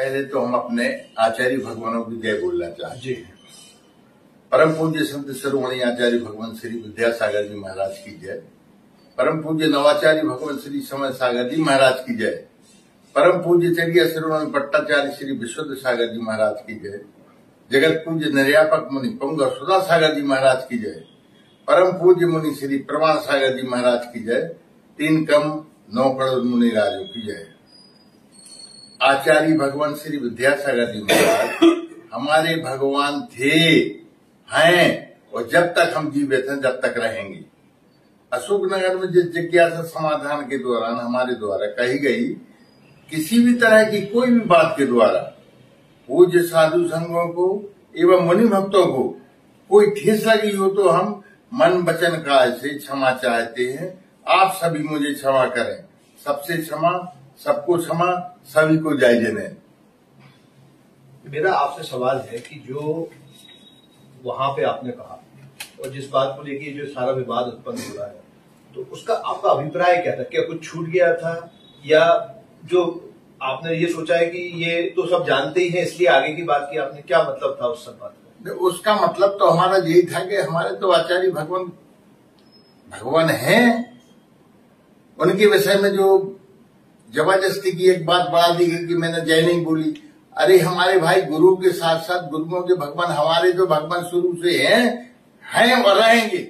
पहले तो हम अपने आचार्य भगवानों की जय बोलना चाहते हैं। परम पूज्य संत शिरोमणि आचार्य भगवान श्री विद्यासागर जी महाराज की जय। परम पूज्य नवाचार्य भगवान श्री समय सागर जी महाराज की जय। परम पूज्य चर्या शिरोमणि भट्टाचार्य श्री विशुद्ध सागर जी महाराज की जय। जगत पूज्य निर्यापक मुनि पंग सुधा सागर जी महाराज की जय। परम पूज्य मुनि श्री प्रमाण सागर जी महाराज की जय। 3 कम 9 करोड़ मुनि राजों की जय। आचार्य भगवान श्री विद्यासागर जी महाराज हमारे भगवान थे, हैं और जब तक हम जीवित हैं जब तक रहेंगे। अशोकनगर में जिस जिज्ञासा समाधान के दौरान हमारे द्वारा कही गई किसी भी तरह की कोई भी बात के द्वारा पूज्य साधु संघों को एवं मुनि भक्तों को कोई ठेस लगी हो तो हम मन वचन काज से क्षमा चाहते हैं। आप सभी मुझे क्षमा करें। सबसे क्षमा, सबको क्षमा, सभी को जय जने। मेरा आपसे सवाल है कि जो वहां पे आपने कहा और जिस बात को लेकर जो सारा विवाद उत्पन्न हो रहा है, तो उसका आपका अभिप्राय क्या था? क्या कुछ छूट गया था या जो आपने ये सोचा है कि ये तो सब जानते ही हैं इसलिए आगे की बात की आपने? क्या मतलब था उस सब बात का? उसका मतलब तो हमारा यही था कि हमारे तो आचार्य भगवान हैं, उनके विषय में जो जबरदस्ती की एक बात बढ़ा दी गई कि मैंने जय नहीं बोली। अरे हमारे भाई गुरु के साथ साथ गुरुओं के भगवान हमारे जो भगवान शुरू से हैं और रहेंगे,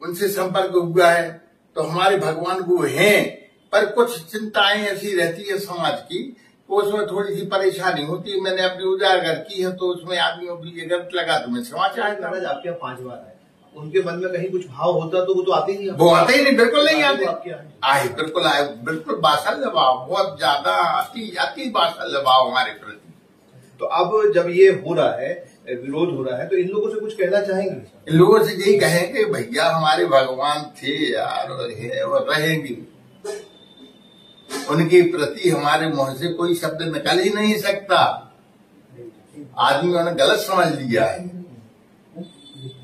उनसे संपर्क हुआ है तो हमारे भगवान को हैं। पर कुछ चिंताएं ऐसी रहती है समाज की तो उसमें थोड़ी सी परेशानी होती है। मैंने अपनी उजागर की है तो उसमें आदमियों की ये गलत लगा तो मैं क्षमा चाहता हूं। आपके यहाँ 5 बार आए, उनके मन में कहीं कुछ भाव होता तो वो तो आते ही नहीं। वो आते ही नहीं, बिल्कुल नहीं आते। आए बिल्कुल आए, बिल्कुल बासल दबाव, बहुत ज्यादा अति बासल दबाव हमारे प्रति। तो अब जब ये हो रहा है, विरोध हो रहा है, तो इन लोगों से कुछ कहना चाहेंगे? इन लोगों से यही कहेंगे भैया हमारे भगवान थे यार और रहेंगे। उनके प्रति हमारे मुंह से कोई शब्द निकल ही नहीं सकता। आदमियों ने गलत समझ लिया है।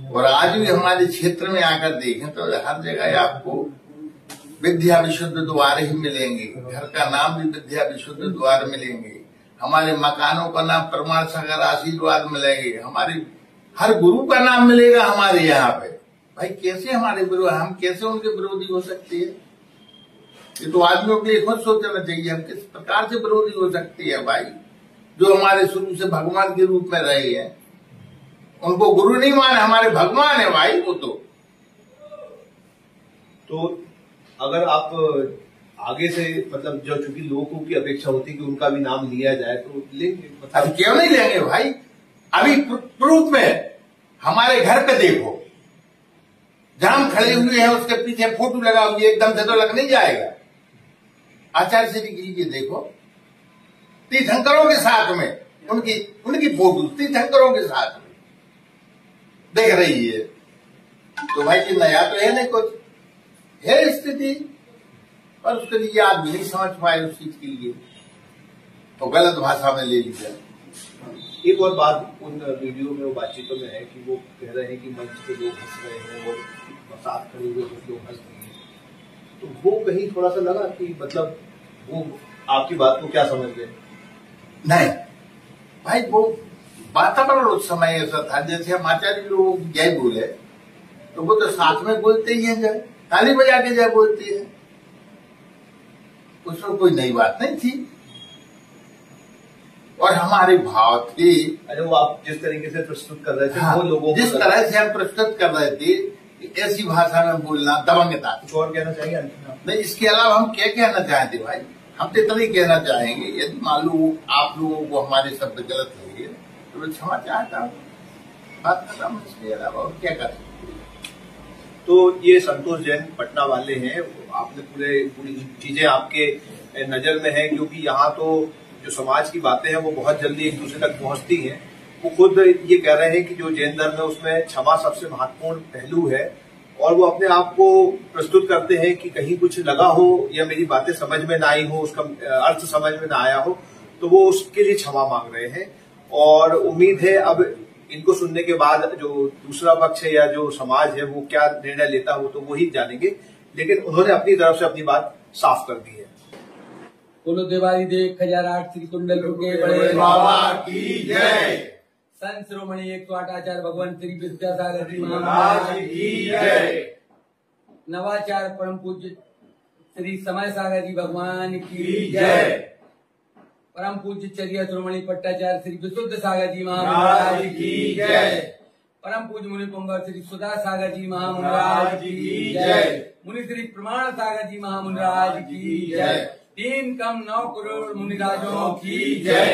और आज भी हमारे क्षेत्र में आकर देखें तो हर जगह आपको विद्या विशुद्ध द्वार ही मिलेंगे। घर का नाम भी विद्या विशुद्ध द्वार मिलेंगे। हमारे मकानों का नाम प्रमाण सागर आशीर्वाद मिलेंगे। हमारे हर गुरु का नाम मिलेगा हमारे यहाँ पे। भाई कैसे हमारे विरोध, हम कैसे उनके विरोधी हो सकते हैं? ये तो आदमियों के लिए खुद सोचना चाहिए हम किस प्रकार से विरोधी हो सकती है। भाई जो हमारे शुरू से भगवान के रूप में रहे हैं, उनको गुरु नहीं माने, हमारे भगवान है भाई वो तो अगर आप आगे से मतलब जो चूंकि लोगों की अपेक्षा होती है कि उनका भी नाम लिया जाए तो लेंगे। मतलब क्यों नहीं लेंगे भाई? अभी प्रूफ में हमारे घर पे देखो, जहां हम खड़े हुए हैं उसके पीछे फोटो लगा हुई है, एकदम से तो लग नहीं जाएगा। आचार्य श्री गिरी जी देखो, तीर्थंकरों के साथ में उनकी फोटो तीर्थंकरों के साथ में देख रही है। तो भाई कि नया तो है नहीं, कुछ है स्थिति, पर उसके लिए आदमी नहीं समझ पाए उस चीज के लिए तो गलत भाषा में ले लिया। एक और बात उन वीडियो में वो बातचीतों में है कि वो कह रहे हैं कि मंच पे लोग हंस रहे हैं और साथ खड़े हुए कुछ लोग हंस रहे हैं, तो वो कहीं थोड़ा सा लगा कि मतलब वो आपकी बात को क्या समझ गए? नहीं भाई, वो वातावरण उस समय ऐसा था जैसे हम आचार्य लोग जय बोले तो वो तो साथ में बोलते ही है, जय ताली बजा के जय बोलती है। उसमें कोई नई बात नहीं थी और हमारे भाव थे। अरे वो आप जिस तरीके से प्रस्तुत कर रहे थे, हाँ, वो लोगों जिस तरह से हम प्रस्तुत कर रहे थे ऐसी भाषा में बोलना दबंगता। कुछ और कहना चाहिए? नहीं, इसके अलावा हम क्या कहना चाहते भाई? हम तो इतना ही कहना चाहेंगे, यदि मान लो आप लोगों को हमारे शब्द गलत लगे तो मैं क्षमा चाहता हूँ, बात खत्म। इसके अलावा और क्या कर सकते? तो ये संतोष जैन पटना वाले हैं, आपने पूरी चीजें आपके नजर में है, क्योंकि यहाँ तो जो समाज की बातें हैं वो बहुत जल्दी एक दूसरे तक पहुंचती हैं। वो खुद ये कह रहे हैं कि जो जैन धर्म है उसमें क्षमा सबसे महत्वपूर्ण पहलू है और वो अपने आप को प्रस्तुत करते हैं कि कहीं कुछ लगा हो या मेरी बातें समझ में ना आई हो, उसका अर्थ समझ में ना आया हो, तो वो उसके लिए क्षमा मांग रहे हैं। और उम्मीद है अब इनको सुनने के बाद जो दूसरा पक्ष है या जो समाज है वो क्या निर्णय लेता हो तो वो ही जानेंगे, लेकिन उन्होंने अपनी तरफ से अपनी बात साफ कर दी है। बोलो देवारी देव 1008 श्री कुंडल के बड़े बाबा की जय। संत शिरोमणि 108 आचार्य भगवान श्री विद्यासागर जी महाराज की जय। नवाचार परम पूज्य श्री समय सागर जी भगवान की जय। परम पूज्य चर्या शिरोमणि पट्टाचार्य श्री विशुद्ध सागर जी महाराज की जय। परम पूज्य मुनि पुंगव श्री सुधा सागर जी महाराज की जय। मुनि श्री प्रमाण सागर जी महाराज की जय। 3 कम 9 करोड़ मुनिराजों की जय।